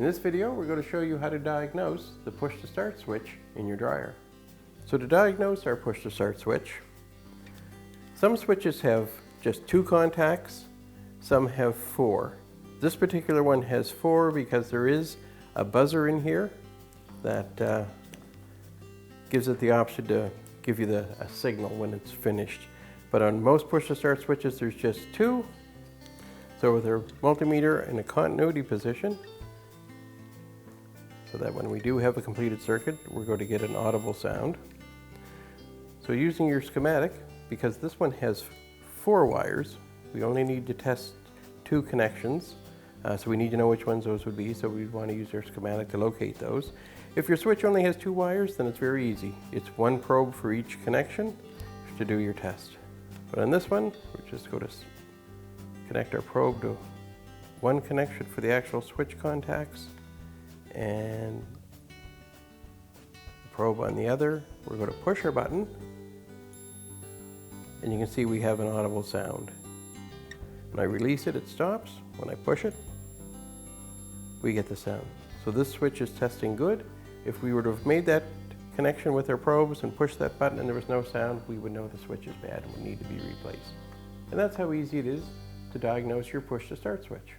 In this video, we're going to show you how to diagnose the push-to-start switch in your dryer. So to diagnose our push-to-start switch, some switches have just 2 contacts, some have 4. This particular one has 4 because there is a buzzer in here that gives it the option to give you a signal when it's finished. But on most push-to-start switches, there's just 2. So with our multimeter in a continuity position, so that when we do have a completed circuit, we're going to get an audible sound. So using your schematic, because this one has 4 wires, we only need to test 2 connections. So we need to know which ones those would be, so we want to use our schematic to locate those. If your switch only has 2 wires, then it's very easy. It's 1 probe for each connection to do your test. But on this one, we're just going to connect our probe to 1 connection for the actual switch contacts, and the probe on the other. We're going to push our button, and you can see we have an audible sound. When I release it, it stops. When I push it, we get the sound. So this switch is testing good. If we were to have made that connection with our probes and pushed that button and there was no sound, we would know the switch is bad and would need to be replaced. And that's how easy it is to diagnose your push-to-start switch.